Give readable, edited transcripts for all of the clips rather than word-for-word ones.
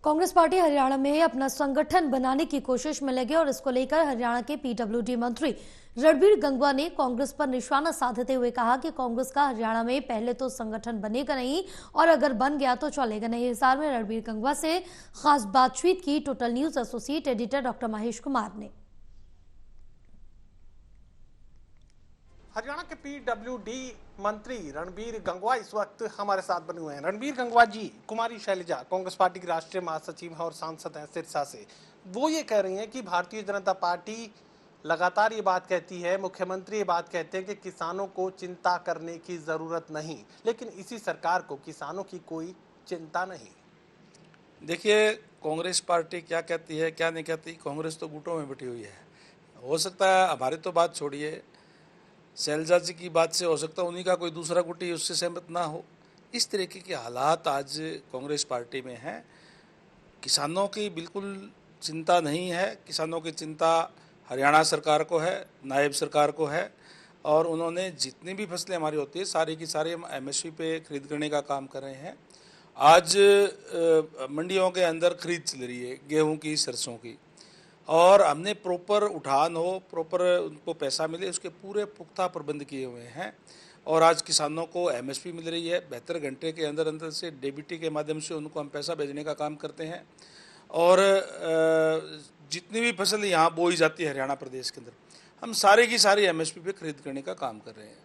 Congress party Haryana में अपना संगठन बनाने की कोशिश में लगे और इसको लेकर हरियाणा के पीडब्ल्यूडी मंत्री रणबीर गंगवा ने कांग्रेस पर निशाना साधते हुए कहा कि कांग्रेस का हरियाणा में पहले तो संगठन बनेगा नहीं और अगर बन गया तो चलेगा नहीं। हिसार में रणबीर गंगवा से खास बातचीत की total news associate editor doctor Mahesh Kumar ने। हरियाणा के पीडब्ल्यूडी मंत्री रणबीर गंगवा इस वक्त हमारे साथ बने हुए हैं। रणबीर गंगवा जी, कुमारी शैलजा कांग्रेस पार्टी की राष्ट्रीय महासचिव हैं और सांसद हैं सिरसा से। वो ये कह रही हैं कि भारतीय जनता पार्टी लगातार ये बात कहती है, मुख्यमंत्री ये बात कहते हैं कि किसानों को चिंता करने की जरूरत नहीं, लेकिन इसी सरकार को किसानों की कोई चिंता नहीं। देखिए, कांग्रेस पार्टी क्या कहती है क्या नहीं कहती, कांग्रेस तो गुटों में बटी हुई है। हो सकता है हमारी तो बात छोड़िए, शैलजा जी की बात से हो सकता है उन्हीं का कोई दूसरा गुटी उससे सहमत ना हो। इस तरीके के हालात आज कांग्रेस पार्टी में हैं। किसानों की बिल्कुल चिंता नहीं है। किसानों की चिंता हरियाणा सरकार को है, नायब सरकार को है, और उन्होंने जितनी भी फसलें हमारी होती है सारी की सारी हम एमएसपी पे खरीद करने का काम कर रहे हैं। आज मंडियों के अंदर खरीद चल रही है गेहूं की, सरसों की, और हमने प्रॉपर उठान हो, प्रॉपर उनको पैसा मिले, उसके पूरे पुख्ता प्रबंध किए हुए हैं। और आज किसानों को एमएसपी मिल रही है। 72 घंटे के अंदर अंदर से डीबीटी के माध्यम से उनको हम पैसा भेजने का काम करते हैं। और जितनी भी फसल यहाँ बोई जाती है हरियाणा प्रदेश के अंदर, हम सारे की सारी एमएसपी पे खरीद करने का काम कर रहे हैं।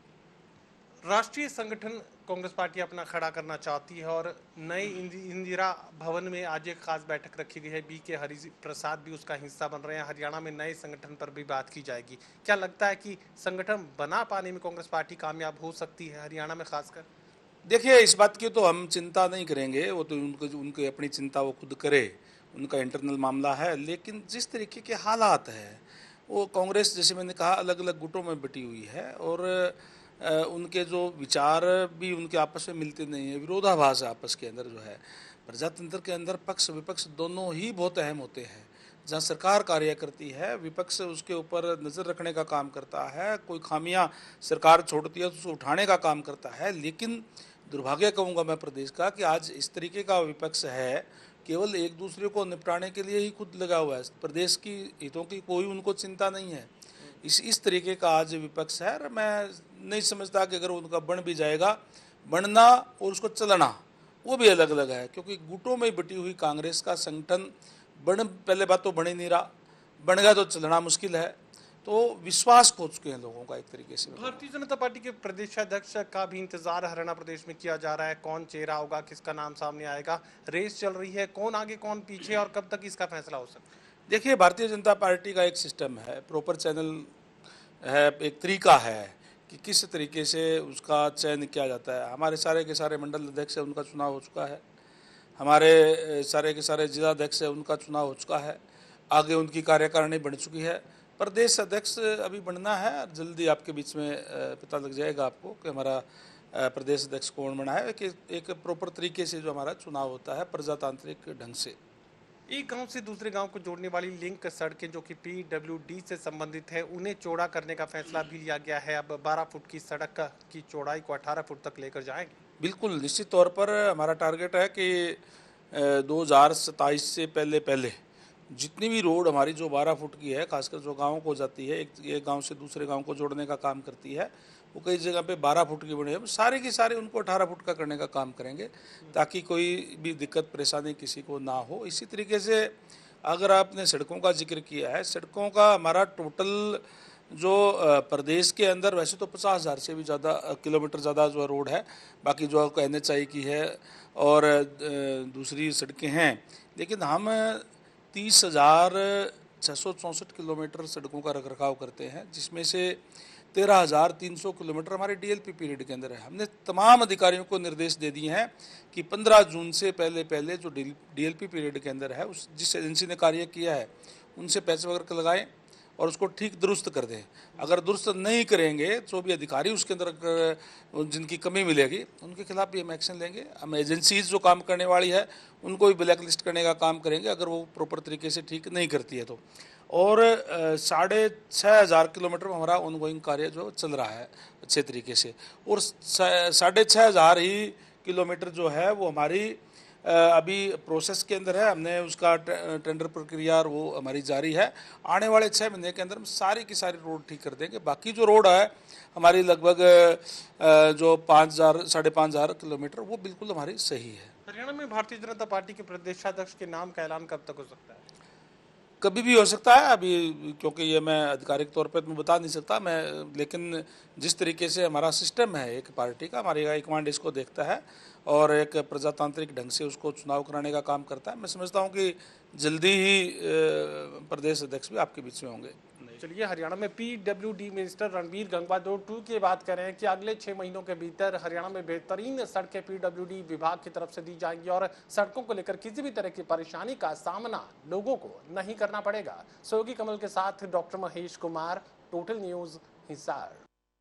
राष्ट्रीय संगठन कांग्रेस पार्टी अपना खड़ा करना चाहती है और नई इंदिरा भवन में आज एक खास बैठक रखी गई है। बीके हरि प्रसाद भी उसका हिस्सा बन रहे हैं। हरियाणा में नए संगठन पर भी बात की जाएगी। क्या लगता है कि संगठन बना पाने में कांग्रेस पार्टी कामयाब हो सकती है हरियाणा में खासकर? देखिए, इस बात की तो हम चिंता नहीं करेंगे, वो तो उनकी अपनी चिंता वो खुद करे, उनका इंटरनल मामला है। लेकिन जिस तरीके के हालात हैं, वो कांग्रेस जैसे मैंने कहा अलग अलग गुटों में बटी हुई है, और उनके जो विचार भी उनके आपस में मिलते नहीं है, विरोधाभास है आपस के अंदर जो है। प्रजातंत्र के अंदर पक्ष विपक्ष दोनों ही बहुत अहम होते हैं। जहाँ सरकार कार्य करती है, विपक्ष उसके ऊपर नज़र रखने का काम करता है, कोई खामियां सरकार छोड़ती है तो उसको उठाने का काम करता है। लेकिन दुर्भाग्य कहूँगा मैं प्रदेश का कि आज इस तरीके का विपक्ष है, केवल एक दूसरे को निपटाने के लिए ही खुद लगा हुआ है। प्रदेश की हितों की कोई उनको चिंता नहीं है। इस तरीके का आज विपक्ष है। मैं नहीं समझता कि अगर उनका बन भी जाएगा, बनना और उसको चलना वो भी अलग अलग है, क्योंकि गुटों में बटी हुई कांग्रेस का संगठन पहले बात तो बन ही नहीं रहा, बन गया तो चलना मुश्किल है। तो विश्वास खो चुके हैं लोगों का एक तरीके से। भारतीय जनता पार्टी के प्रदेशाध्यक्ष का भी इंतजार हरियाणा प्रदेश में किया जा रहा है। कौन चेहरा होगा, किसका नाम सामने आएगा, रेस चल रही है, कौन आगे कौन पीछे, और कब तक इसका फैसला हो सकता है? देखिए, भारतीय जनता पार्टी का एक सिस्टम है, प्रॉपर चैनल है, एक तरीका है कि किस तरीके से उसका चयन किया जाता है। हमारे सारे के सारे मंडल अध्यक्ष है, उनका चुनाव हो चुका है। हमारे सारे के सारे जिला अध्यक्ष है, उनका चुनाव हो चुका है। आगे उनकी कार्यकारिणी बन चुकी है। प्रदेश अध्यक्ष अभी बनना है, जल्दी आपके बीच में पता लग जाएगा आपको कि हमारा प्रदेश अध्यक्ष कौन बना है। कि एक प्रॉपर तरीके से जो हमारा चुनाव होता है प्रजातांत्रिक ढंग से। एक गांव से दूसरे गांव को जोड़ने वाली लिंक सड़कें जो कि पीडब्ल्यूडी से संबंधित है, उन्हें चौड़ा करने का फैसला भी लिया गया है। अब 12 फुट की सड़क की चौड़ाई को 18 फुट तक लेकर जाएंगे। बिल्कुल, निश्चित तौर पर हमारा टारगेट है कि 2027 से पहले जितनी भी रोड हमारी जो 12 फुट की है, खासकर जो गाँव को जाती है, एक गाँव से दूसरे गाँव को जोड़ने का काम करती है, वो कई जगह पे 12 फुट की बनी है, सारे की सारे उनको 18 फुट का करने का काम करेंगे, ताकि कोई भी दिक्कत परेशानी किसी को ना हो। इसी तरीके से अगर आपने सड़कों का जिक्र किया है, सड़कों का हमारा टोटल जो प्रदेश के अंदर वैसे तो 50,000 से भी ज़्यादा किलोमीटर ज़्यादा जो रोड है, बाकी जो NHAI की है और दूसरी सड़कें हैं, लेकिन हम 30,664 किलोमीटर सड़कों का रखरखाव करते हैं, जिसमें से 13,300 किलोमीटर हमारे डीएलपी पीरियड के अंदर है। हमने तमाम अधिकारियों को निर्देश दे दिए हैं कि 15 जून से पहले जो डीएलपी पीरियड के अंदर है, उस जिस एजेंसी ने कार्य किया है उनसे पैसे वगैरह लगाएं और उसको ठीक दुरुस्त कर दें। अगर दुरुस्त नहीं करेंगे, जो भी अधिकारी उसके अंदर जिनकी कमी मिलेगी उनके खिलाफ भी हम एक्शन लेंगे। हम एजेंसीज जो काम करने वाली है उनको भी ब्लैक लिस्ट करने का काम करेंगे अगर वो प्रॉपर तरीके से ठीक नहीं करती है तो। और 6,500 किलोमीटर में हमारा ऑनगोइंग कार्य जो चल रहा है अच्छे तरीके से, और 6,500 ही किलोमीटर जो है वो हमारी अभी प्रोसेस के अंदर है। हमने उसका टेंडर प्रक्रिया और वो हमारी जारी है। आने वाले 6 महीने के अंदर हम सारी की सारी रोड ठीक कर देंगे। बाकी जो रोड है हमारी लगभग जो 5,000 5,500 किलोमीटर वो बिल्कुल हमारी सही है। हरियाणा में भारतीय जनता पार्टी के प्रदेशाध्यक्ष के नाम का ऐलान कब तक हो सकता है? कभी भी हो सकता है अभी, क्योंकि ये मैं आधिकारिक तौर पे तो मैं बता नहीं सकता मैं, लेकिन जिस तरीके से हमारा सिस्टम है एक पार्टी का, हमारी हाईकमांड इसको देखता है और एक प्रजातांत्रिक ढंग से उसको चुनाव कराने का काम करता है। मैं समझता हूँ कि जल्दी ही प्रदेश अध्यक्ष भी आपके बीच में होंगे। चलिए, हरियाणा में पीडब्ल्यूडी मिनिस्टर रणबीर गंगवा 2 की बात करें कि अगले 6 महीनों के भीतर हरियाणा में बेहतरीन सड़कें पीडब्ल्यूडी विभाग की तरफ से दी जाएंगी और सड़कों को लेकर किसी भी तरह की परेशानी का सामना लोगों को नहीं करना पड़ेगा। सहयोगी कमल के साथ doctor Mahesh Kumar, total news, Hisar.